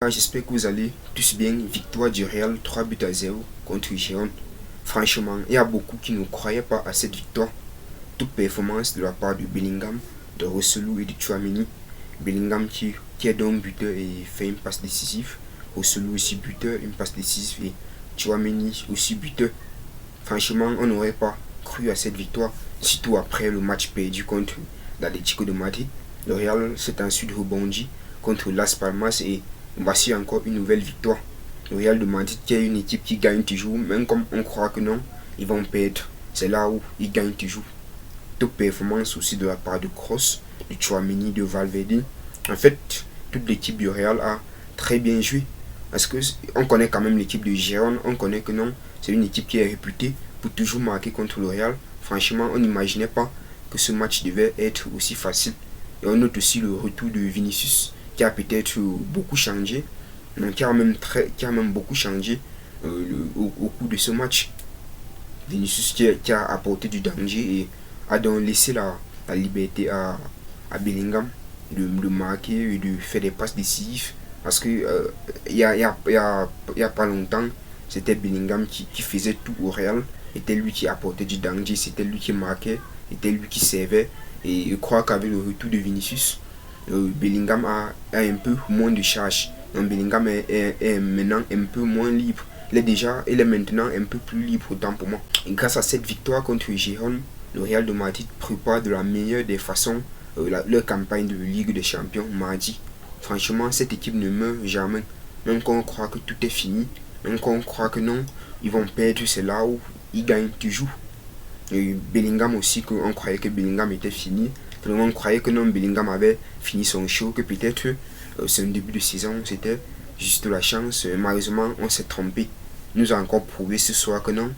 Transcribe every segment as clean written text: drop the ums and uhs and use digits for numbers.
J'espère que vous allez tous bien. Victoire du Real 3 buts à 0 contre Girona. Franchement, il y a beaucoup qui ne croyaient pas à cette victoire. Toute performance de la part de Bellingham, de Rossellou et de Tchouaméni. Bellingham qui est donc buteur et fait une passe décisive. Rossellou aussi buteur, une passe décisive. Et Tchouaméni aussi buteur. Franchement, on n'aurait pas cru à cette victoire, surtout après le match perdu contre l'Atlético de Madrid. Le Real s'est ensuite rebondi contre Las Palmas et voici encore une nouvelle victoire. Le Real de Madrid qui est une équipe qui gagne toujours, même comme on croit que non, ils vont perdre. C'est là où ils gagnent toujours. Top performance aussi de la part de Kroos, de Tchouaméni, de Valverde. En fait, toute l'équipe du Real a très bien joué. Parce que on connaît quand même l'équipe de Girona, on connaît que non, c'est une équipe qui est réputée pour toujours marquer contre le Real. Franchement, on n'imaginait pas que ce match devait être aussi facile. Et on note aussi le retour de Vinicius qui a peut-être beaucoup changé, donc qui a même beaucoup changé au cours de ce match. Vinicius qui a apporté du danger et a donc laissé la liberté à Bellingham de marquer et de faire des passes décisives. Parce que il y a pas longtemps, c'était Bellingham qui faisait tout au Real. C'était lui qui apportait du danger, c'était lui qui marquait, c'était lui qui servait. Et je crois qu'avec le retour de Vinicius, Bellingham a un peu moins de charge. Donc Bellingham est maintenant un peu moins libre. Il est maintenant un peu plus libre autant pour moi. Et grâce à cette victoire contre Girona, le Real de Madrid prépare de la meilleure des façons leur campagne de Ligue des Champions mardi. Franchement, cette équipe ne meurt jamais. Même quand on croit que tout est fini, même quand on croit que non, ils vont perdre, c'est là où ils gagnent toujours. Et Bellingham aussi, on croyait que Bellingham était fini. Tout le monde croyait que non, Bellingham avait fini son show, que peut-être c'est un début de saison, c'était juste la chance. Malheureusement, on s'est trompé. Il nous a encore prouvé ce soir que non,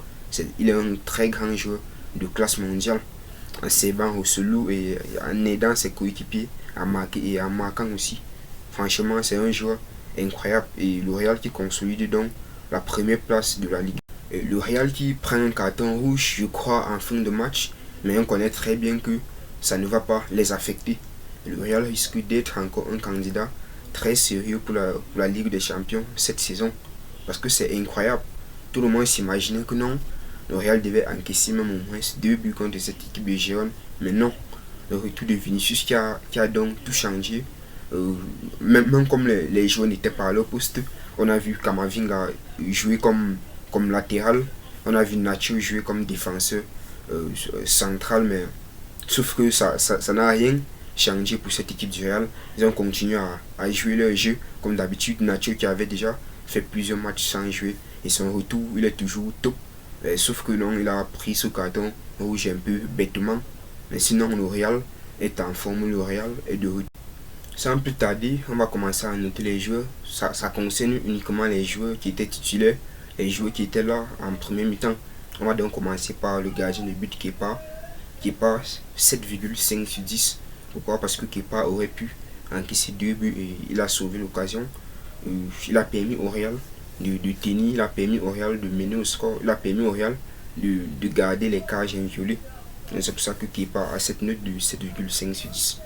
il est un très grand joueur de classe mondiale. En servant Rossellou et en aidant ses coéquipiers à marquer et en marquant aussi. Franchement, c'est un joueur incroyable. Et le Real qui consolide donc la première place de la Ligue. Et le Real qui prend un carton rouge, je crois, en fin de match. Mais on connaît très bien que ça ne va pas les affecter. Et le Real risque d'être encore un candidat très sérieux pour la Ligue des Champions cette saison. Parce que c'est incroyable. Tout le monde s'imaginait que non, le Real devait encaisser même au moins 2 buts contre cette équipe de Girona. Mais non, le retour de Vinicius qui a donc tout changé. Même comme les joueurs n'étaient pas à leur poste, on a vu Camavinga jouer comme latéral, on a vu Nacho jouer comme défenseur central, mais sauf que ça n'a rien changé pour cette équipe du Real. Ils ont continué à jouer leur jeu comme d'habitude. Nacho qui avait déjà fait plusieurs matchs sans jouer et son retour il est toujours top. Sauf que non, il a pris ce carton rouge un peu bêtement. Mais sinon, le Real est en forme, le Real est de retour. Sans plus tarder, on va commencer à noter les joueurs. Ça concerne uniquement les joueurs qui étaient titulaires, les joueurs qui étaient là en premier mi-temps. On va donc commencer par le gardien de but Kepa. Kepa 7,5 sur 10. Pourquoi? Parce que Kepa aurait pu encaisser 2 buts et il a sauvé l'occasion. Il a permis au Real de tenir, il a permis au Real de mener au score, il a permis au Real de garder les cages inviolées. C'est pour ça que Kepa a cette note de 7,5 sur 10.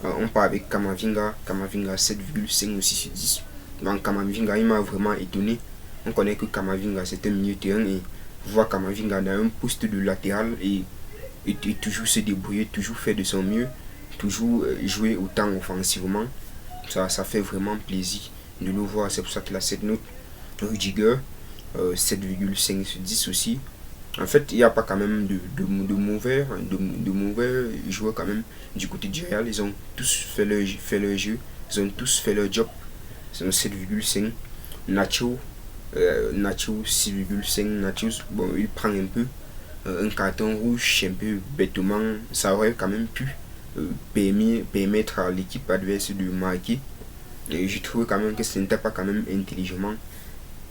On part avec Camavinga 7,5 aussi sur 10. Donc Camavinga il m'a vraiment étonné. On connaît que Camavinga c'est un milieu de terrain et voir Camavinga dans un poste de latéral et toujours se débrouiller, toujours faire de son mieux, toujours jouer autant offensivement, ça fait vraiment plaisir de le voir. C'est pour ça qu'il a cette note. Rudiger 7,5 sur 10 aussi. En fait, il n'y a pas quand même de mauvais joueurs quand même du côté du Real. Ils ont tous fait leur jeu, ils ont tous fait leur job. C'est 7,5. Nacho 6,5. Nacho, bon, il prend un peu un carton rouge un peu bêtement. Ça aurait quand même pu permettre à l'équipe adverse de marquer. Et je trouve quand même que ce n'était pas quand même intelligemment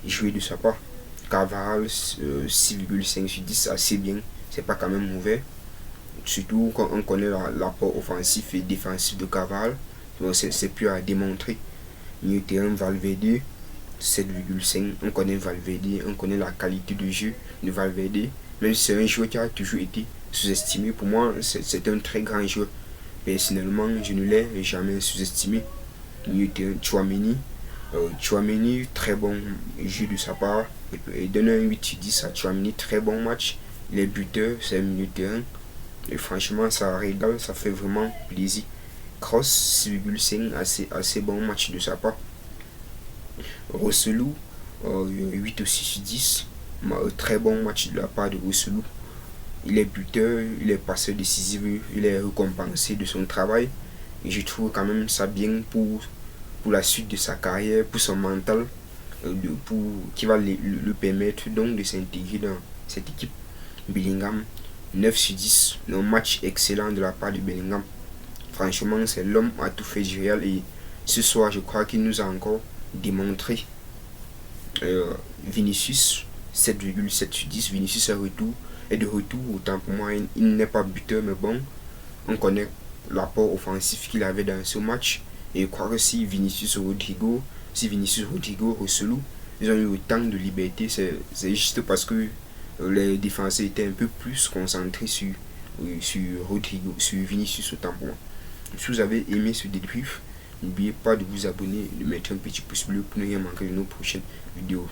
joué de sa part. Carvajal 6,5 sur 10, assez bien, c'est pas quand même mauvais. Surtout quand on connaît l'apport offensif et défensif de Carvajal, donc c'est plus à démontrer. Milieu terrain Valverde 7,5, on connaît Valverde, on connaît la qualité de jeu de Valverde, même si c'est un joueur qui a toujours été sous-estimé. Pour moi, c'est un très grand joueur. Personnellement, je ne l'ai jamais sous-estimé. Milieu terrain Tchouaméni Tchouaméni, très bon jeu de sa part. Et donne un 8 sur 10 à Tchouaméni, très bon match. Il est buteur, c'est un milieu de terrain. Et franchement, ça régale, ça fait vraiment plaisir. Kroos, 6,5, assez bon match de sa part. Rossellou, 8 aussi sur 10. Très bon match de la part de Rossellou. Il est buteur, il est passeur décisif, il est récompensé de son travail. Et je trouve quand même ça bien pour la suite de sa carrière, pour son mental, qui va le permettre donc de s'intégrer dans cette équipe. Bellingham, 9 sur 10, un match excellent de la part de Bellingham. Franchement, c'est l'homme à tout fait du Real et ce soir, je crois qu'il nous a encore démontré. Vinicius, 7,7 sur 10, Vinicius est de retour, autant pour moi, il n'est pas buteur, mais bon, on connaît l'apport offensif qu'il avait dans ce match. Et je crois que si Vinicius Rodrigo, Rossellou, ils ont eu autant de liberté, c'est juste parce que les défenseurs étaient un peu plus concentrés sur Vinicius autant pour moi. Si vous avez aimé ce débrief, n'oubliez pas de vous abonner, de mettre un petit pouce bleu pour ne rien manquer de nos prochaines vidéos.